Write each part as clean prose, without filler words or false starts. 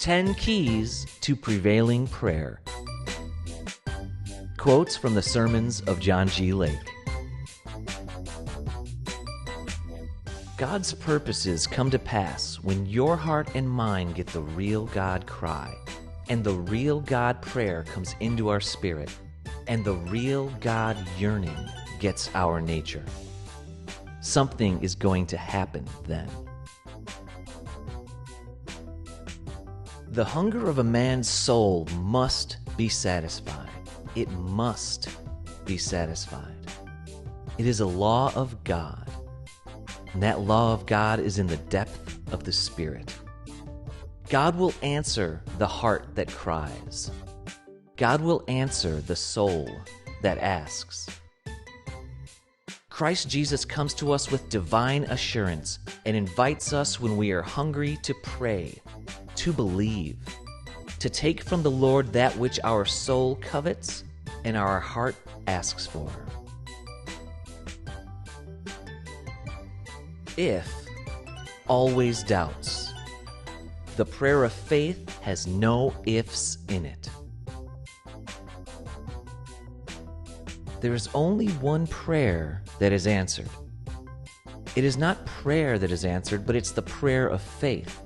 10 Keys to Prevailing Prayer. Quotes from the sermons of John G. Lake. God's purposes come to pass when your heart and mind get the real God cry, and the real God prayer comes into our spirit, and the real God yearning gets our nature. Something is going to happen then. The hunger of a man's soul must be satisfied. It must be satisfied. It is a law of God, and that law of God is in the depth of the Spirit. God will answer the heart that cries. God will answer the soul that asks. Christ Jesus comes to us with divine assurance and invites us when we are hungry to pray, to believe, to take from the Lord that which our soul covets and our heart asks for. If always doubts. The prayer of faith has no ifs in it. There is only one prayer that is answered. It is not prayer that is answered, but it's the prayer of faith.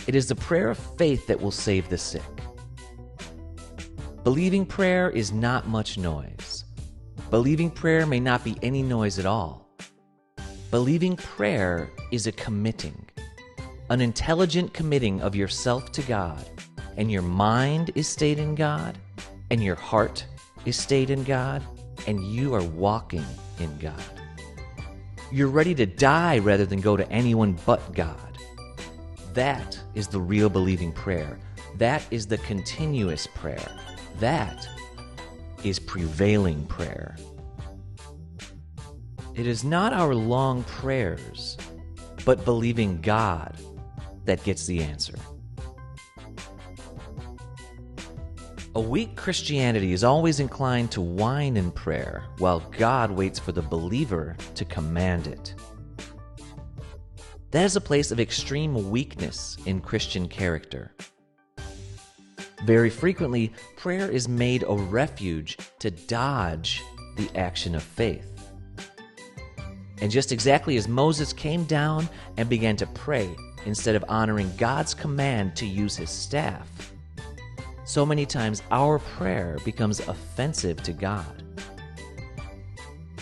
It is the prayer of faith that will save the sick. Believing prayer is not much noise. Believing prayer may not be any noise at all. Believing prayer is a committing, an intelligent committing of yourself to God, and your mind is stayed in God, and your heart is stayed in God, and you are walking in God. You're ready to die rather than go to anyone but God. That is the real believing prayer. That is the continuous prayer. That is prevailing prayer. It is not our long prayers, but believing God that gets the answer. A weak Christianity is always inclined to whine in prayer, while God waits for the believer to command it. That is a place of extreme weakness in Christian character. Very frequently, prayer is made a refuge to dodge the action of faith. And just exactly as Moses came down and began to pray instead of honoring God's command to use his staff, so many times our prayer becomes offensive to God.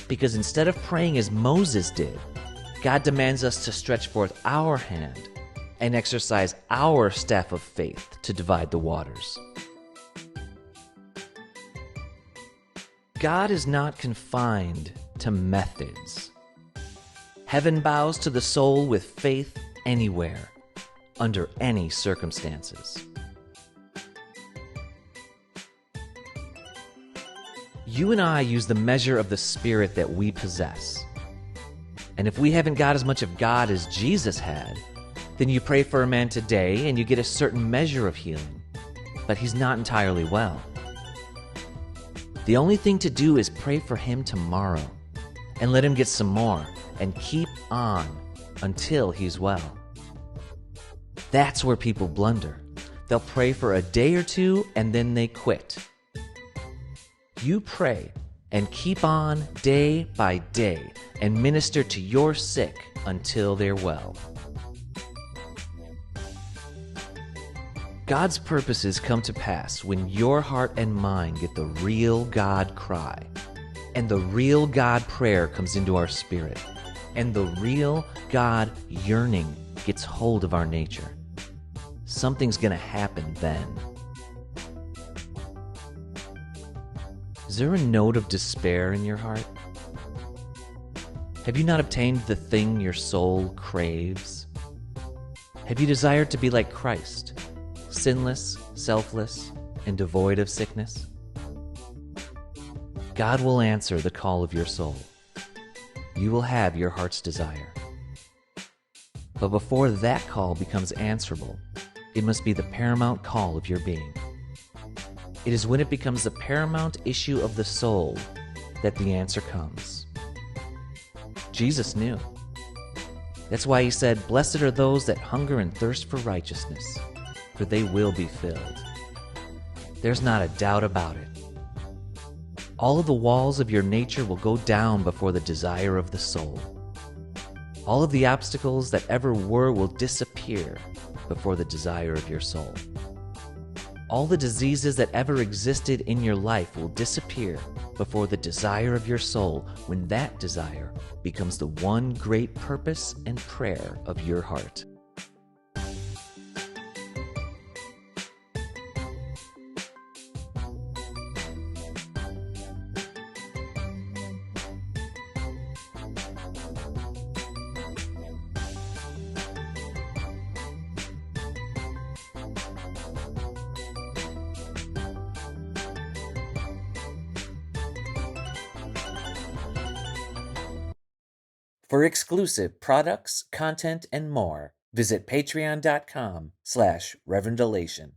Because instead of praying as Moses did, God demands us to stretch forth our hand and exercise our staff of faith to divide the waters. God is not confined to methods. Heaven bows to the soul with faith anywhere, under any circumstances. You and I use the measure of the Spirit that we possess. And if we haven't got as much of God as Jesus had, then you pray for a man today and you get a certain measure of healing, but he's not entirely well. The only thing to do is pray for him tomorrow and let him get some more and keep on until he's well. That's where people blunder. They'll pray for a day or two and then they quit. You pray and keep on day by day and minister to your sick until they're well. God's purposes come to pass when your heart and mind get the real God cry, and the real God prayer comes into our spirit, and the real God yearning gets hold of our nature. Something's going to happen then. Is there a note of despair in your heart? Have you not obtained the thing your soul craves? Have you desired to be like Christ, sinless, selfless, and devoid of sickness? God will answer the call of your soul. You will have your heart's desire. But before that call becomes answerable, it must be the paramount call of your being. It is when it becomes the paramount issue of the soul that the answer comes. Jesus knew. That's why he said, "Blessed are those that hunger and thirst for righteousness, for they will be filled. There's not a doubt about it. All of the walls of your nature will go down before the desire of the soul. All of the obstacles that ever were will disappear before the desire of your soul. All the diseases that ever existed in your life will disappear before the desire of your soul, when that desire becomes the one great purpose and prayer of your heart. For exclusive products, content, and more, visit patreon.com/Reverend Elation.